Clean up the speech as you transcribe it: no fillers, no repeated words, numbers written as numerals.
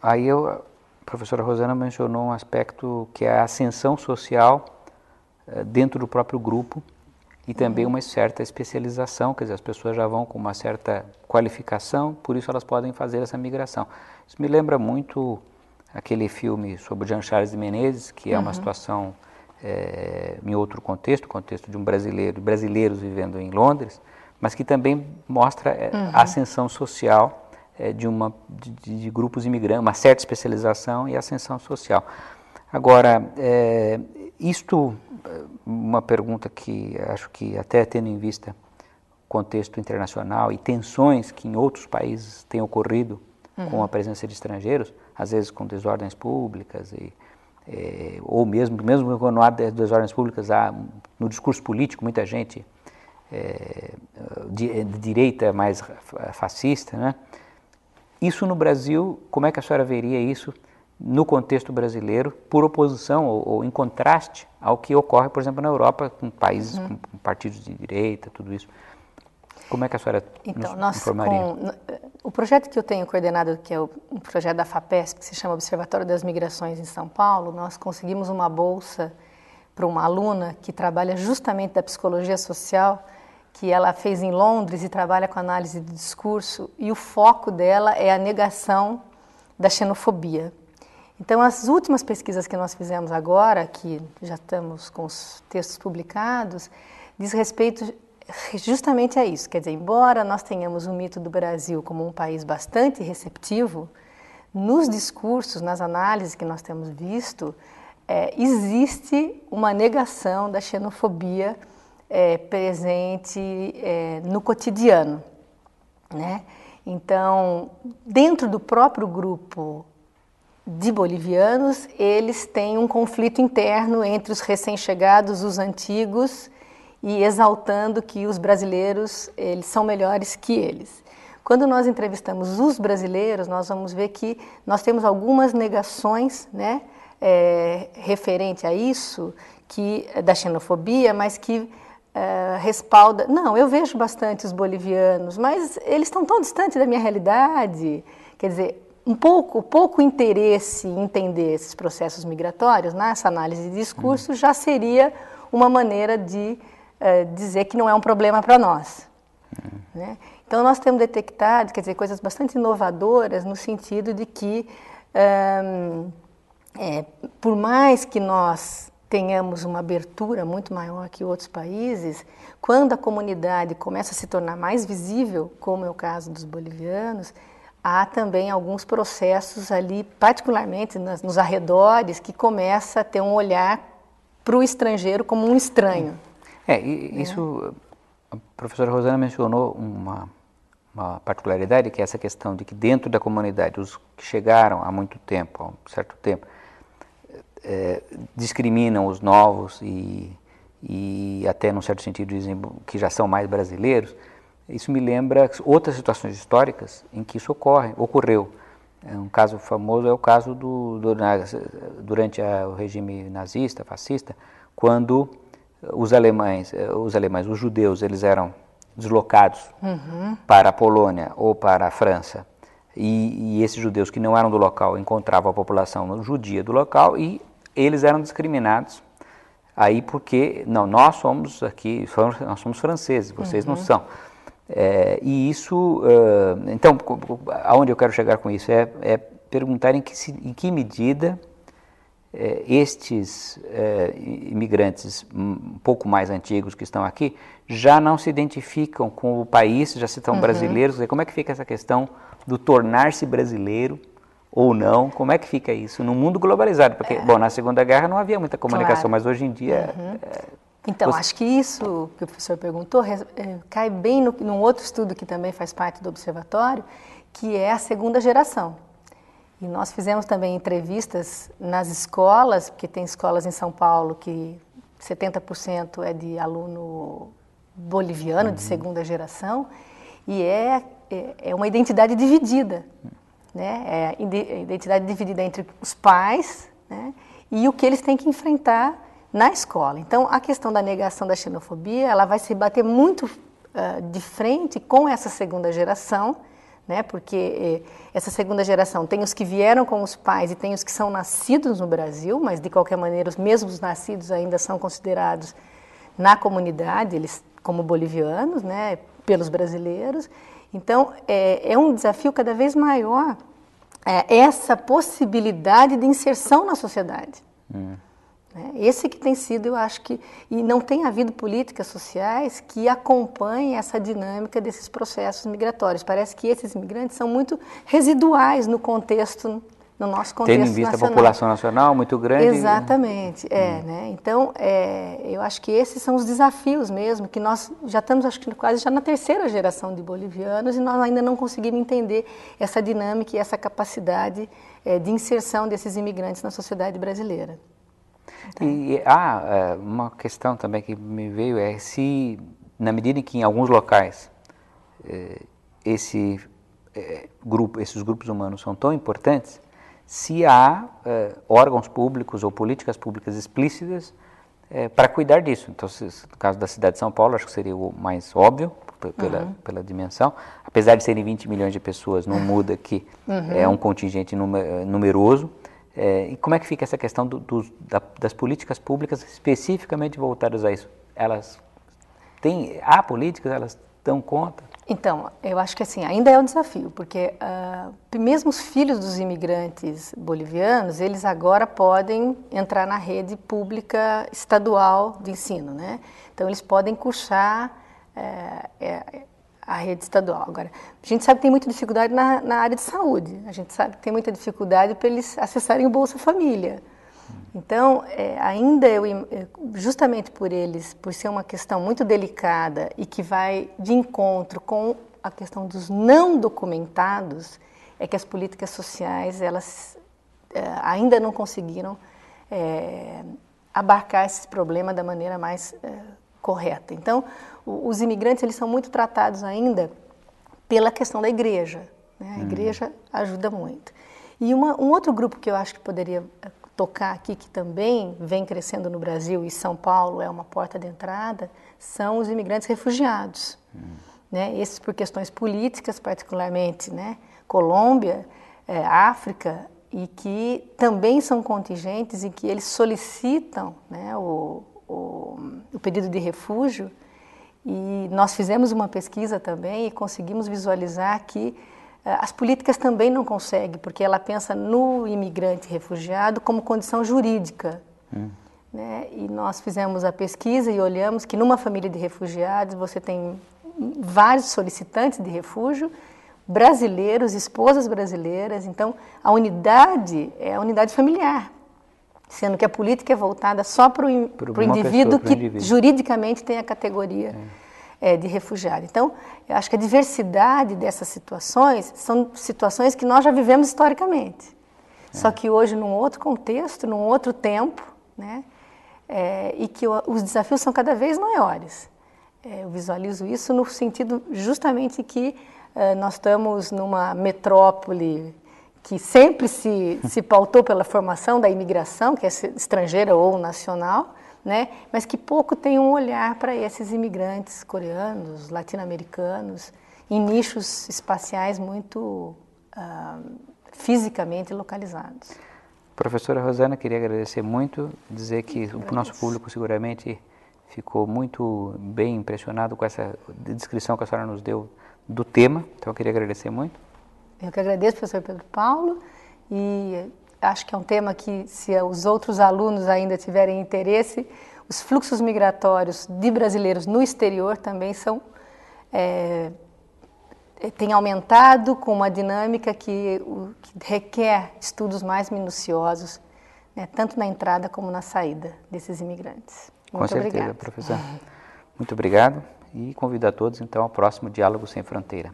aí a professora Rosana mencionou um aspecto que é a ascensão social dentro do próprio grupo e também uma certa especialização, quer dizer, as pessoas já vão com uma certa qualificação, por isso elas podem fazer essa migração. Isso me lembra muito aquele filme sobre Jean Charles de Menezes, que é uma situação em outro contexto, o contexto de um brasileiro, brasileiros vivendo em Londres, mas que também mostra a ascensão social de grupos imigrantes, uma certa especialização e ascensão social. Agora, uma pergunta que acho que até tendo em vista o contexto internacional e tensões que em outros países têm ocorrido com a presença de estrangeiros, às vezes com desordens públicas, ou mesmo quando não há desordens públicas, há no discurso político muita gente de direita mais fascista, né? Isso no Brasil, como é que a senhora veria isso no contexto brasileiro, por oposição ou em contraste ao que ocorre, por exemplo, na Europa, com países com partidos de direita, tudo isso? Como é que a senhora nos informaria? O projeto que eu tenho coordenado, que é um projeto da FAPESP, que se chama Observatório das Migrações em São Paulo, nós conseguimos uma bolsa para uma aluna que trabalha justamente da psicologia social, que ela fez em Londres e trabalha com análise de discurso, e o foco dela é a negação da xenofobia. Então, as últimas pesquisas que nós fizemos agora, que já estamos com os textos publicados, diz respeito justamente a isso. Quer dizer, embora nós tenhamos o mito do Brasil como um país bastante receptivo, nos discursos, nas análises que nós temos visto, existe uma negação da xenofobia presente no cotidiano, né? Então, dentro do próprio grupo de bolivianos, eles têm um conflito interno entre os recém-chegados, os antigos, e exaltando que os brasileiros eles são melhores que eles. Quando nós entrevistamos os brasileiros, nós vamos ver que nós temos algumas negações, né, referente a isso, da xenofobia, mas que respalda... Não, eu vejo bastante os bolivianos, mas eles estão tão distantes da minha realidade. Quer dizer, pouco interesse em entender esses processos migratórios, nessa análise de discurso, já seria uma maneira de dizer que não é um problema para nós. Né? Então, nós temos detectado, quer dizer, coisas bastante inovadoras no sentido de que, por mais que nós tenhamos uma abertura muito maior que outros países, quando a comunidade começa a se tornar mais visível, como é o caso dos bolivianos, há também alguns processos ali, particularmente nos arredores, que começa a ter um olhar para o estrangeiro como um estranho. Isso, a professora Rosana mencionou uma particularidade, que é essa questão de que dentro da comunidade, os que chegaram há muito tempo, há um certo tempo, discriminam os novos e até, num certo sentido, dizem que já são mais brasileiros. Isso me lembra outras situações históricas em que isso ocorreu. Um caso famoso é o caso durante o regime nazista, fascista, quando os judeus, eles eram deslocados para a Polônia ou para a França, e esses judeus que não eram do local encontravam a população judia do local e eles eram discriminados aí porque, não, nós somos aqui, nós somos franceses, vocês não são. E isso, então, aonde eu quero chegar com isso é perguntar em que medida estes imigrantes um pouco mais antigos que estão aqui já não se identificam com o país, já se estão brasileiros. Como é que fica essa questão do tornar-se brasileiro ou não? Como é que fica isso no mundo globalizado? Porque, bom, na Segunda Guerra não havia muita comunicação, mas hoje em dia... Então, acho que isso que o professor perguntou cai bem num outro estudo que também faz parte do observatório, que é a segunda geração. E nós fizemos também entrevistas nas escolas, porque tem escolas em São Paulo que 70% é de aluno boliviano, de segunda geração, e é uma identidade dividida. Né? É a identidade dividida entre os pais, né, e o que eles têm que enfrentar na escola. Então, a questão da negação da xenofobia, ela vai se bater muito de frente com essa segunda geração, né? Porque essa segunda geração tem os que vieram com os pais e tem os que são nascidos no Brasil, mas de qualquer maneira os mesmos nascidos ainda são considerados na comunidade, eles como bolivianos, né? Pelos brasileiros. Então é um desafio cada vez maior essa possibilidade de inserção na sociedade. Esse que tem sido, eu acho que, e não tem havido políticas sociais que acompanhem essa dinâmica desses processos migratórios. Parece que esses imigrantes são muito residuais no contexto, no nosso contexto nacional. Tendo em vista a população nacional muito grande. Exatamente, né? Então, eu acho que esses são os desafios mesmo, que nós já estamos, acho que quase já na terceira geração de bolivianos e nós ainda não conseguimos entender essa dinâmica e essa capacidade de inserção desses imigrantes na sociedade brasileira. E uma questão também que me veio se, na medida em que em alguns locais esses grupos humanos são tão importantes, se há órgãos públicos ou políticas públicas explícitas para cuidar disso. Então, no caso da cidade de São Paulo, acho que seria o mais óbvio pela dimensão. Apesar de serem 20 milhões de pessoas, não muda que é um contingente numeroso. E como é que fica essa questão das políticas públicas especificamente voltadas a isso? Há políticas, elas dão conta? Então, eu acho que assim, ainda é um desafio, porque mesmo os filhos dos imigrantes bolivianos, eles agora podem entrar na rede pública estadual de ensino, né? Então, eles podem cursar a rede estadual. Agora, a gente sabe que tem muita dificuldade na área de saúde, a gente sabe que tem muita dificuldade para eles acessarem o Bolsa Família. Então, ainda justamente por ser uma questão muito delicada e que vai de encontro com a questão dos não documentados, é que as políticas sociais, elas ainda não conseguiram abarcar esse problema da maneira mais correta. Então, os imigrantes, eles são muito tratados ainda pela questão da igreja, né? A igreja ajuda muito. E um outro grupo que eu acho que poderia tocar aqui, que também vem crescendo no Brasil, e São Paulo é uma porta de entrada, são os imigrantes refugiados. Né? Esses por questões políticas, particularmente, né? Colômbia, África, e que também são contingentes em que eles solicitam, né, o pedido de refúgio, e nós fizemos uma pesquisa também e conseguimos visualizar que as políticas também não conseguem, porque ela pensa no imigrante refugiado como condição jurídica. Né? E nós fizemos a pesquisa e olhamos que numa família de refugiados você tem vários solicitantes de refúgio, brasileiros, esposas brasileiras, então a unidade é a unidade familiar, sendo que a política é voltada só para o indivíduo que juridicamente tem a categoria de refugiado. Então, eu acho que a diversidade dessas situações são situações que nós já vivemos historicamente, só que hoje num outro contexto, num outro tempo, né? E que os desafios são cada vez maiores. Eu visualizo isso no sentido justamente que nós estamos numa metrópole que sempre se pautou pela formação da imigração, que é estrangeira ou nacional, né? Mas que pouco tem um olhar para esses imigrantes coreanos, latino-americanos, em nichos espaciais muito fisicamente localizados. Professora Rosana, queria agradecer muito, dizer que o nosso público seguramente ficou muito bem impressionado com essa descrição que a senhora nos deu do tema, então eu queria agradecer muito. Eu que agradeço, professor Pedro Paulo, e acho que é um tema que, se os outros alunos ainda tiverem interesse, os fluxos migratórios de brasileiros no exterior também têm aumentado com uma dinâmica que requer estudos mais minuciosos, né, tanto na entrada como na saída desses imigrantes. Muito obrigada. Com certeza, obrigada. professor. Muito obrigado e convido a todos, então, ao próximo Diálogo Sem Fronteira.